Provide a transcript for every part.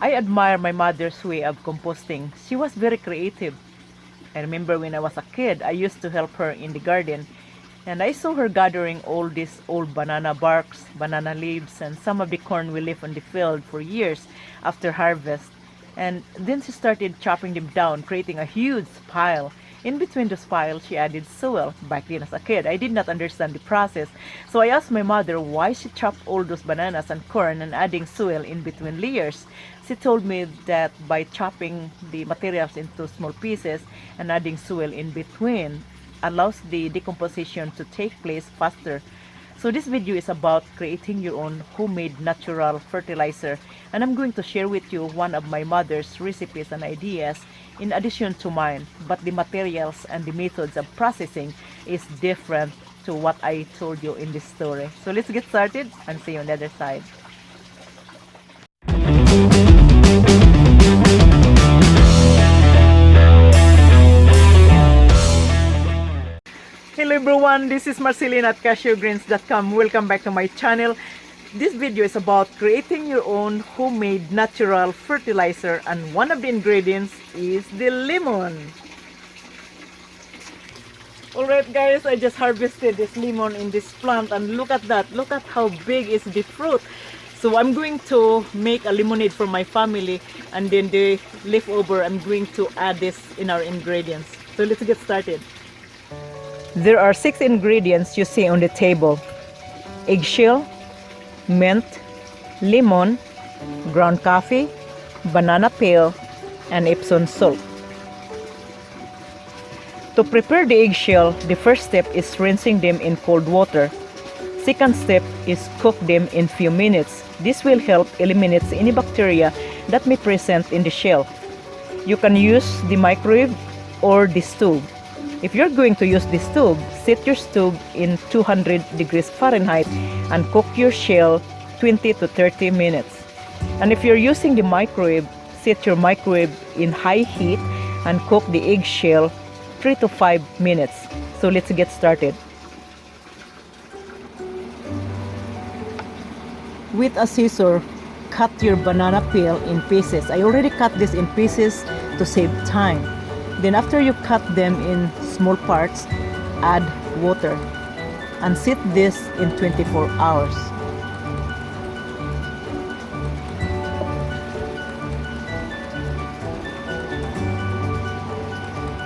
I admire my mother's way of composting. She was very creative. I remember when I was a kid, I used to help her in the garden, and I saw her gathering all these old banana barks, banana leaves, and some of the corn we left on the field for years after harvest. And then she started chopping them down, creating a huge pile. In between those piles, she added soil. Back then, as a kid, I did not understand the process. So I asked my mother why she chopped all those bananas and corn and adding soil in between layers. She told me that by chopping the materials into small pieces and adding soil in between allows the decomposition to take place faster. So this video is about creating your own homemade natural fertilizer, and I'm going to share with you one of my mother's recipes and ideas in addition to mine, but the materials and the methods of processing is different to what I told you in this story. So let's get started and see you on the other side. Hello everyone, this is Marceline at cashewgreens.com. Welcome back to my channel. This video is about creating your own homemade natural fertilizer, and one of the ingredients is the lemon. Alright guys, I just harvested this lemon in this plant, and look at that. Look at how big is the fruit. So I'm going to make a lemonade for my family, and then the leftover I'm going to add this in our ingredients. So let's get started. There are 6 ingredients you see on the table: eggshell, mint, lemon, ground coffee, banana peel, and Epsom salt. To prepare the eggshell, the first step is rinsing them in cold water. Second step is cook them in few minutes. This will help eliminate any bacteria that may present in the shell. You can use the microwave or the stove. If you're going to use the stove, set your stove in 200 degrees Fahrenheit and cook your shell 20 to 30 minutes. And if you're using the microwave, set your microwave in high heat and cook the eggshell 3 to 5 minutes. So let's get started. With a scissor, cut your banana peel in pieces. I already cut this in pieces to save time. Then after you cut them in small parts, add water and set this in 24 hours.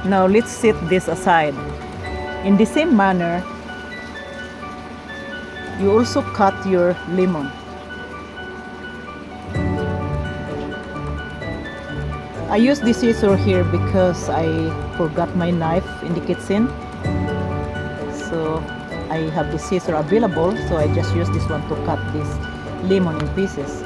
Now let's set this aside. In the same manner, you also cut your lemon. I use this scissor here because I forgot my knife in the kitchen. So I have the scissor available, so I just use this one to cut this lemon in pieces.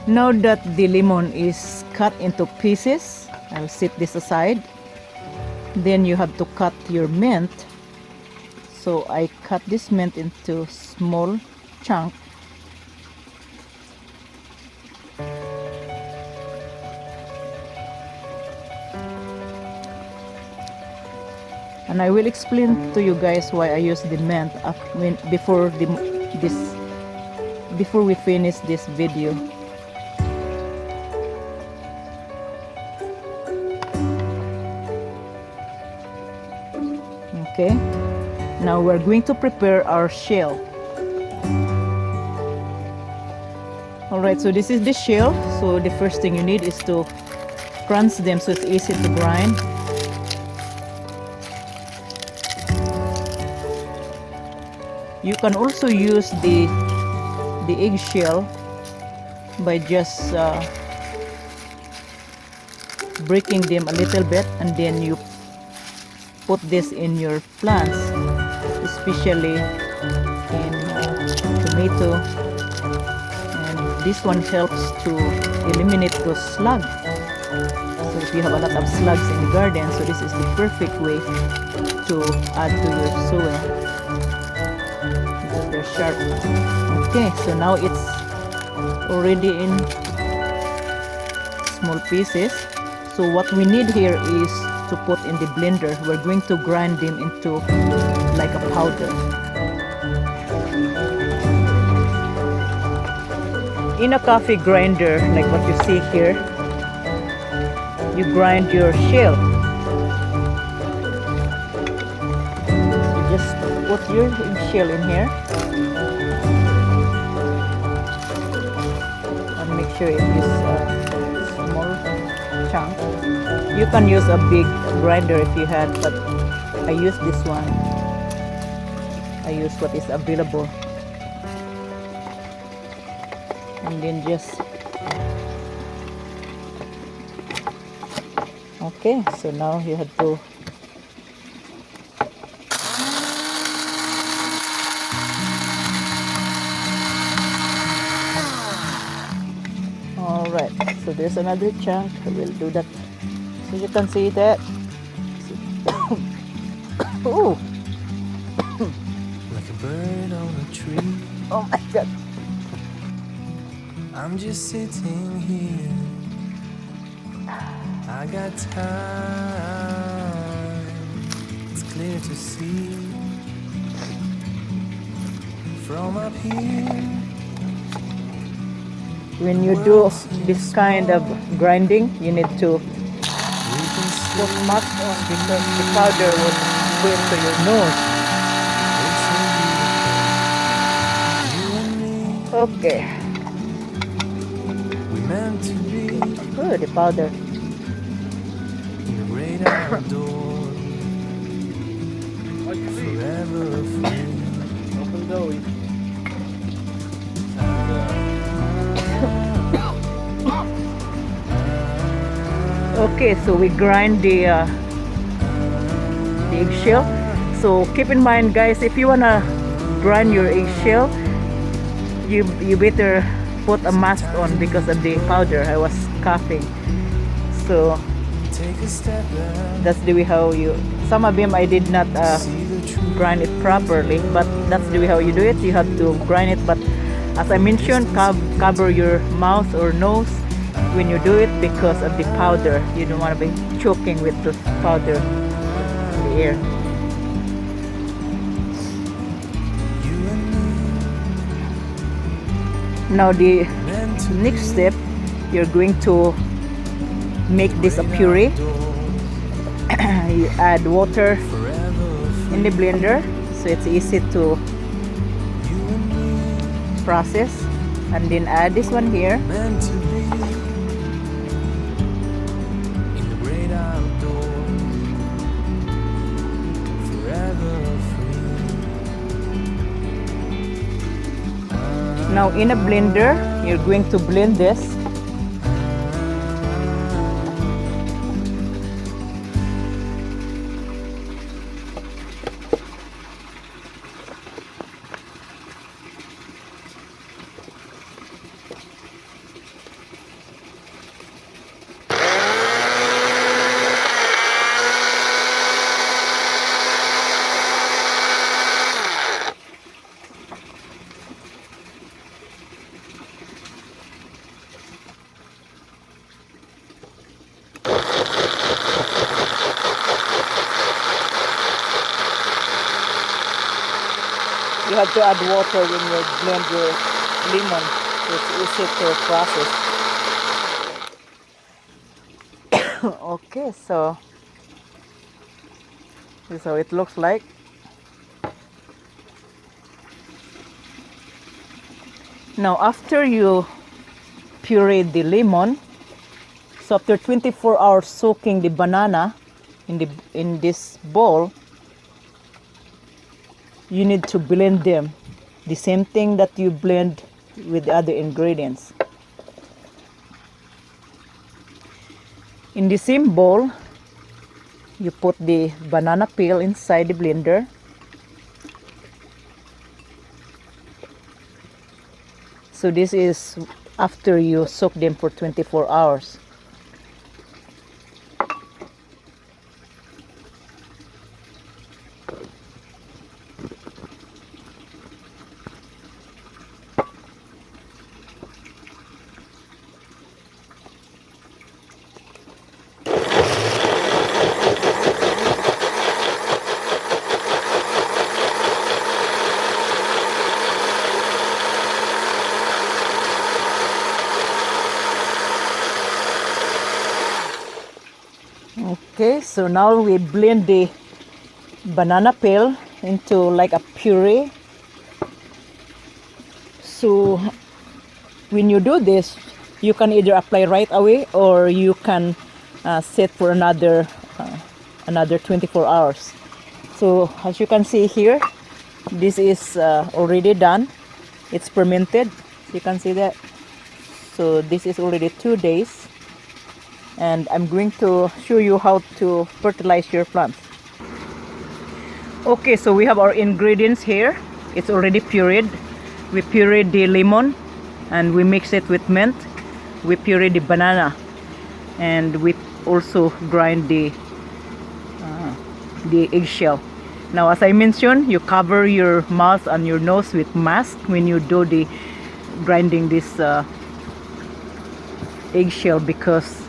Now that the lemon is cut into pieces, I'll set this aside. Then you have to cut your mint. So I cut this mint into small chunks. And I will explain to you guys why I use the mint before we finish this video. Okay, now we're going to prepare our shell. Alright, so this is the shell. So the first thing you need is to crunch them so it's easy to grind. You can also use the eggshell by just breaking them a little bit, and then you put this in your plants, especially in tomato, and this one helps to eliminate those slugs. So if you have a lot of slugs in the garden, so this is the perfect way to add to your soil because they're sharp. Okay, so now it's already in small pieces. So what we need here is to put in the blender. We're going to grind them into like a powder. In a coffee grinder, like what you see here, you grind your shell. You just put your shell in here and make sure it is a small chunk. You can use a big grinder if you had, but I use this one. I use what is available. And then just okay, so now you have to all right, so there's another chunk. We'll do that so you can see that. Oh, like a bird on a tree. oh my god. I'm just sitting here. I got time. It's clear to see from up here. When you do this kind of grinding, you need to We can put see mask on because the powder will go into your nose. it's so beautiful. You and me, Okay. we meant to be Oh, the powder. in the great outdoors, forever free. Okay, so we grind the eggshell. So keep in mind, guys, if you wanna grind your eggshell, you better put a mask on because of the powder. I was coughing, so Take a step back, that's the way how you. Some of them I did not see the truth. grind it properly, but that's the way how you do it. You have to grind it, but as I mentioned, cover your mouth or nose when you do it because of the powder. You don't want to be choking with the powder in the air. You and me, Now the meant to next step, you're going to make this a puree. You add water forever in the blender so it's easy to you and me, process, and then add this one here. meant to be in the great outdoors, forever free. Now in a blender, you're going to blend this. You have to add water when you blend your lemon. It's easy to process. Okay, so this is how it looks like. Now after you puree the lemon, so after 24 hours soaking the banana in this bowl, you need to blend them. The same thing that you blend with the other ingredients. In the same bowl, you put the banana peel inside the blender. So this is after you soak them for 24 hours. Okay, so now we blend the banana peel into like a puree. So when you do this, you can either apply right away or you can set for another 24 hours. So as you can see here, this is already done. It's fermented. You can see that. So this is already 2 days, and I'm going to show you how to fertilize your plants. Okay, so we have our ingredients here. It's already pureed. We pureed the lemon and we mix it with mint. We pureed the banana and we also grind the eggshell. Now, as I mentioned, you cover your mouth and your nose with mask when you do the grinding this eggshell, because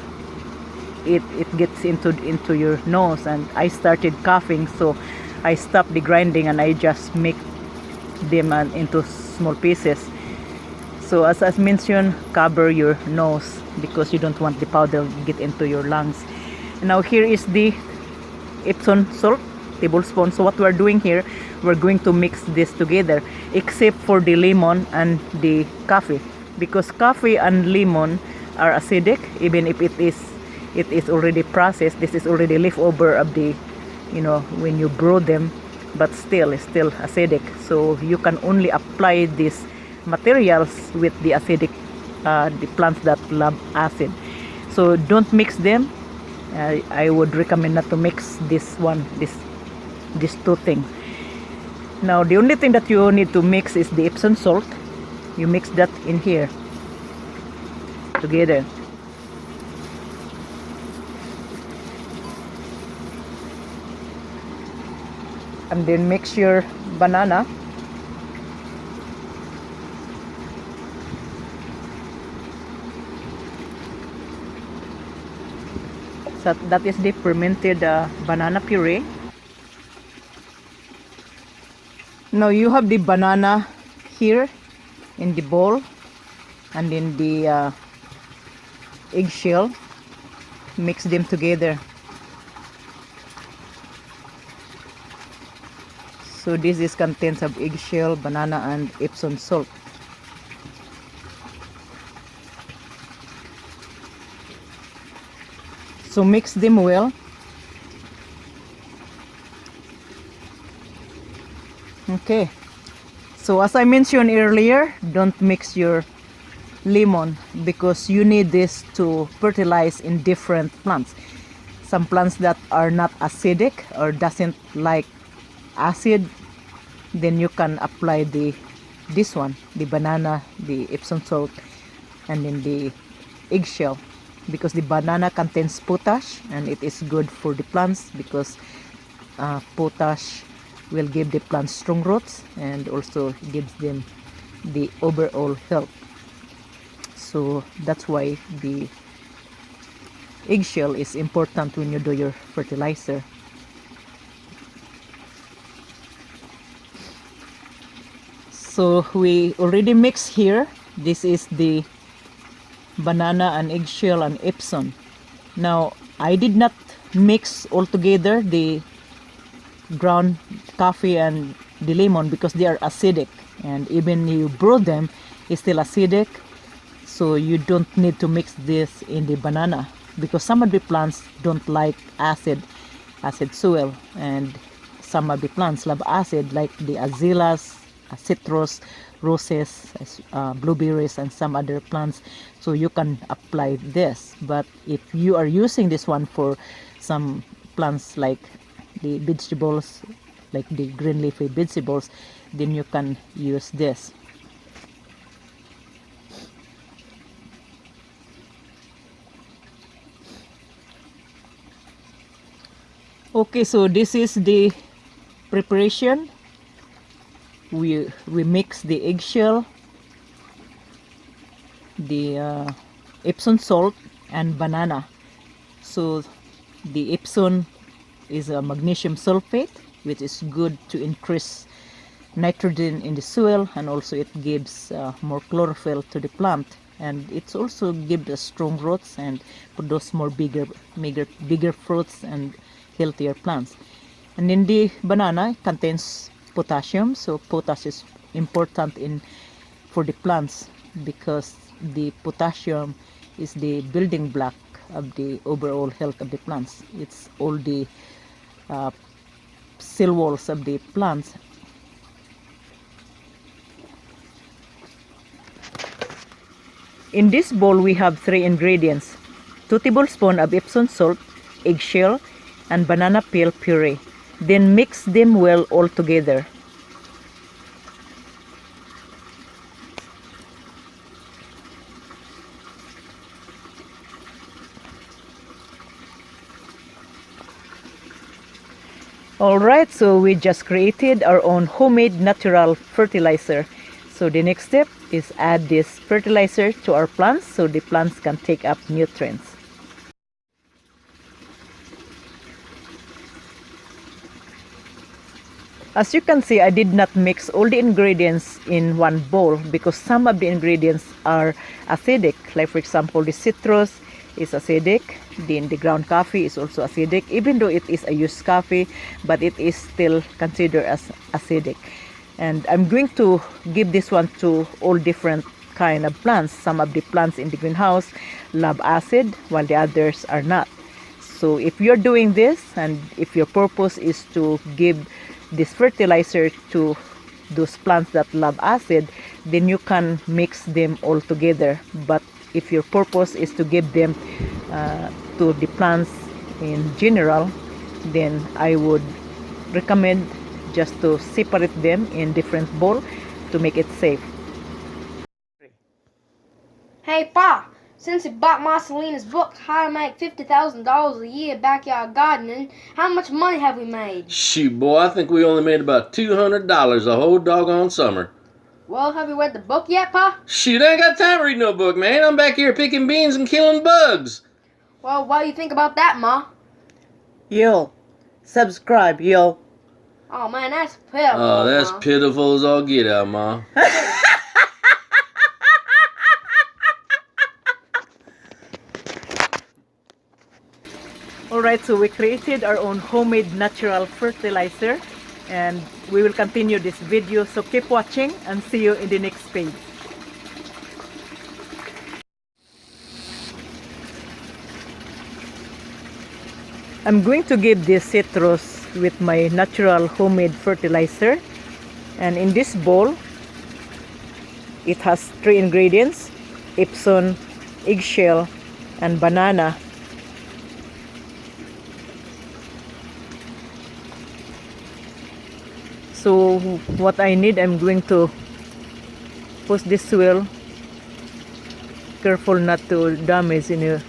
it gets into your nose, and I started coughing, so I stopped the grinding and I just make them into small pieces. So as I mentioned, cover your nose because you don't want the powder to get into your lungs. Now here is the Epsom salt, tablespoon. So what we're doing here, we're going to mix this together, except for the lemon and the coffee, because coffee and lemon are acidic. Even if it is already processed, this is already leftover of the, when you brew them, but still it's still acidic. So you can only apply these materials with the acidic the plants that love acid. So don't mix them. I would recommend not to mix these two things. Now the only thing that you need to mix is the Epsom salt. You mix that in here together. And then mix your banana. So that is the fermented banana puree. Now you have the banana here in the bowl, and then the eggshell. Mix them together. So this is contents of eggshell, banana, and Epsom salt. So mix them well. Okay. So as I mentioned earlier, don't mix your lemon because you need this to fertilize in different plants. Some plants that are not acidic or doesn't like acid, then you can apply this one, the banana, the Epsom salt, and then the eggshell, because the banana contains potash and it is good for the plants, because potash will give the plants strong roots and also gives them the overall health. So that's why the eggshell is important when you do your fertilizer. So we already mixed here. This is the banana and eggshell and Epsom. Now I did not mix all together the ground coffee and the lemon because they are acidic, and even you brew them, it's still acidic. So you don't need to mix this in the banana, because some of the plants don't like acid soil, and some of the plants love acid, like the azaleas, citrus, roses, blueberries, and some other plants. So you can apply this. But if you are using this one for some plants like the vegetables, like the green leafy vegetables, then you can use this. Okay, so this is the preparation. We mix the eggshell, the Epsom salt, and banana. So the Epsom is a magnesium sulfate, which is good to increase nitrogen in the soil, and also it gives more chlorophyll to the plant. and it's also give us strong roots and produce more bigger fruits and healthier plants. And then the banana contains potassium, so potassium is important in for the plants because the potassium is the building block of the overall health of the plants. It's all the uh, cell walls of the plants. In this bowl we have 3 ingredients: 2 tablespoons of Epsom salt, eggshell, and banana peel puree. Then mix them well all together. Alright, so we just created our own homemade natural fertilizer. So the next step is add this fertilizer to our plants so the plants can take up nutrients. As you can see, I did not mix all the ingredients in one bowl because some of the ingredients are acidic. Like for example, the citrus is acidic, then the ground coffee is also acidic, even though it is a used coffee, but it is still considered as acidic. And I'm going to give this one to all different kind of plants. Some of the plants in the greenhouse love acid while the others are not. So if you're doing this and if your purpose is to give this fertilizer to those plants that love acid, then you can mix them all together. But if your purpose is to give them to the plants in general, then I would recommend just to separate them in different bowl to make it safe. Hey, Pa, since you bought Marcelina's book, How to Make $50,000 a Year Backyard Gardening, how much money have we made? Shoot, boy, I think we only made about $200 the whole doggone summer. Well, have you read the book yet, Pa? Shoot, I ain't got time to read no book, man. I'm back here picking beans and killing bugs. Well, what do you think about that, Ma? Yo, subscribe, yo. Oh, man, that's pitiful, Oh, that's Ma. pitiful as all get out, Ma. Alright, so we created our own homemade natural fertilizer and we will continue this video, so keep watching and see you in the next page. I'm going to give this citrus with my natural homemade fertilizer, and in this bowl it has 3 ingredients: Epsom, eggshell, and banana. So what I need, I'm going to push this well, careful not to damage any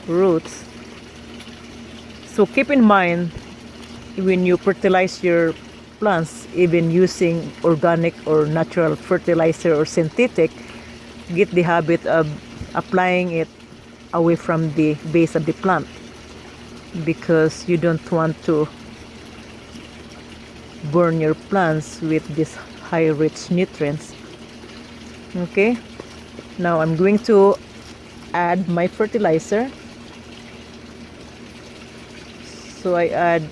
roots. So keep in mind when you fertilize your plants, even using organic or natural fertilizer or synthetic, get the habit of applying it away from the base of the plant because you don't want to burn your plants with these high rich nutrients. Okay, now I'm going to add my fertilizer. So I add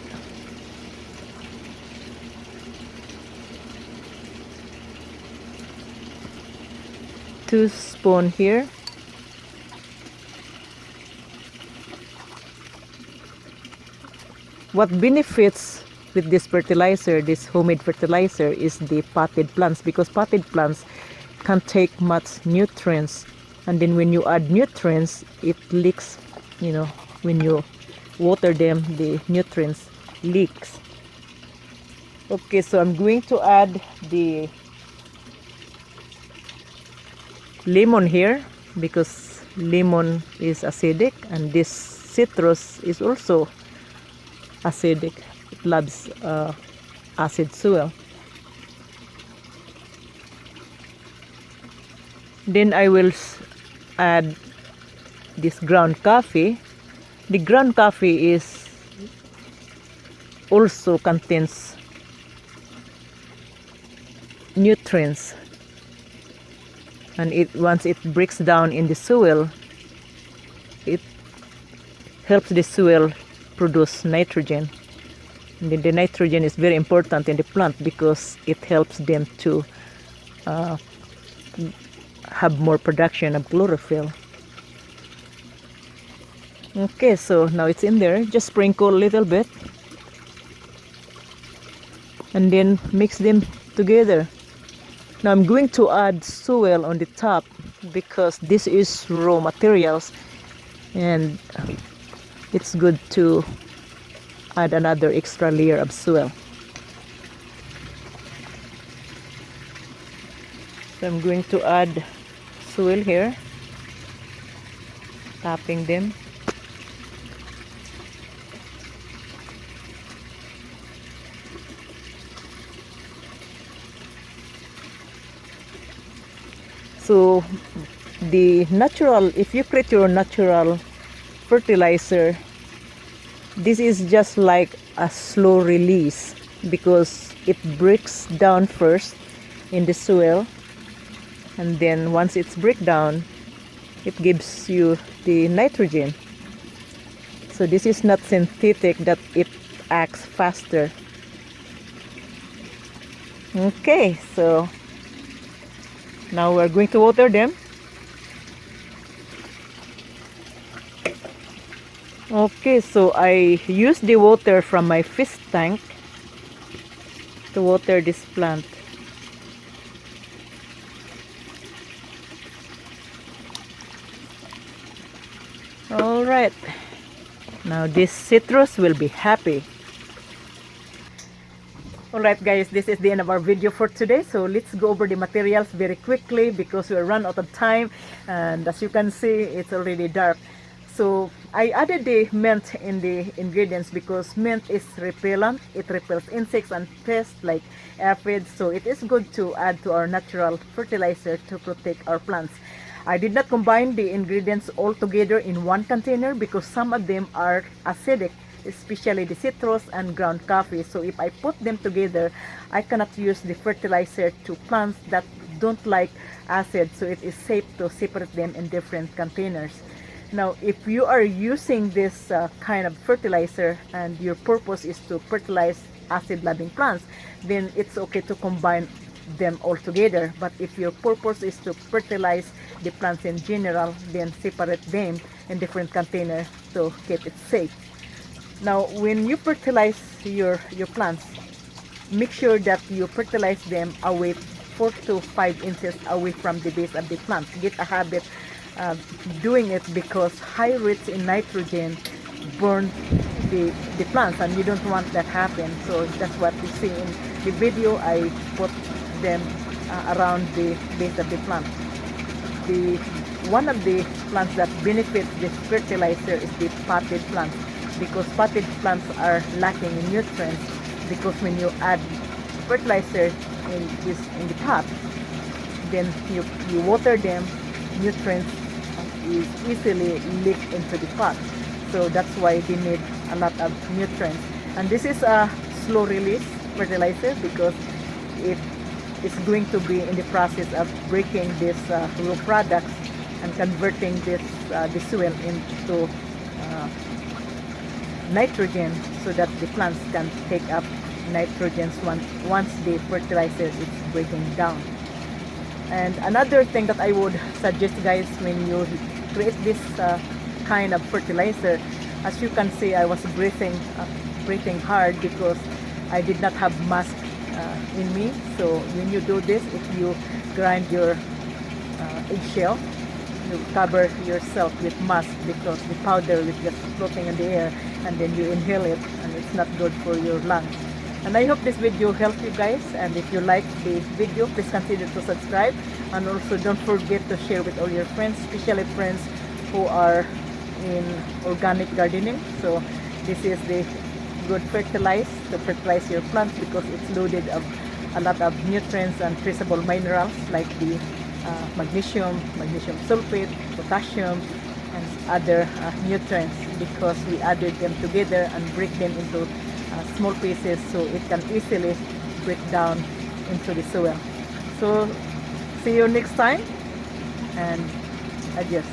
2 spoons here. What benefits with this fertilizer, this homemade fertilizer, is the potted plants, because potted plants can take much nutrients, and then when you add nutrients, it leaks, you know, when you water them, the nutrients leaks. Okay, so I'm going to add the lemon here because lemon is acidic and this citrus is also acidic. It loves acid soil. Then I will add this ground coffee. The ground coffee is also contains nutrients. and once it breaks down in the soil, it helps the soil produce nitrogen. And the nitrogen is very important in the plant because it helps them to have more production of chlorophyll. Okay, so now it's in there. Just sprinkle a little bit and then mix them together. Now I'm going to add soil on the top because this is raw materials and it's good to add another extra layer of soil. So I'm going to add soil here, tapping them. So the natural, if you create your natural fertilizer, this is just like a slow release because it breaks down first in the soil, and then once it's break down, it gives you the nitrogen. So this is not synthetic that it acts faster. Okay, so now we're going to water them. Okay, so I use the water from my fish tank to water this plant. All right, now this citrus will be happy. Alright guys, this is the end of our video for today. So let's go over the materials very quickly because we run out of time, and as you can see, it's already dark. So I added the mint in the ingredients because mint is repellent. It repels insects and pests like aphids. So it is good to add to our natural fertilizer to protect our plants. I did not combine the ingredients all together in one container because some of them are acidic, especially the citrus and ground coffee. So if I put them together, I cannot use the fertilizer to plants that don't like acid. So it is safe to separate them in different containers. Now, if you are using this kind of fertilizer and your purpose is to fertilize acid-loving plants, then it's okay to combine them all together. But if your purpose is to fertilize the plants in general, then separate them in different containers to keep it safe. Now, when you fertilize your plants, make sure that you fertilize them away 4 to 5 inches away from the base of the plant. Get a habit doing it because high rates in nitrogen burn the plants, and you don't want that happen. So that's what you see in the video. I put them around the base of the plant. One of the plants that benefit this fertilizer is the potted plants, because potted plants are lacking in nutrients, because when you add fertilizer in the pot, then you water them, nutrients is easily leaked into the pot. So that's why they need a lot of nutrients. And this is a slow release fertilizer because it is going to be in the process of breaking these raw products and converting the soil into nitrogen, so that the plants can take up nitrogen once the fertilizer is breaking down. And another thing that I would suggest, guys, when you create this kind of fertilizer, as you can see, I was breathing hard because I did not have mask in me. So when you do this, if you grind your eggshell, you cover yourself with mask because the powder is just floating in the air, and then you inhale it, and it's not good for your lungs. And I hope this video helped you guys, and if you like the video, please consider to subscribe, and also don't forget to share with all your friends, especially friends who are in organic gardening. So this is the good fertilizer to fertilize your plants because it's loaded of a lot of nutrients and traceable minerals like the magnesium sulfate, potassium, and other nutrients, because we added them together and break them into small pieces so it can easily break down into the soil. So see you next time. And adios.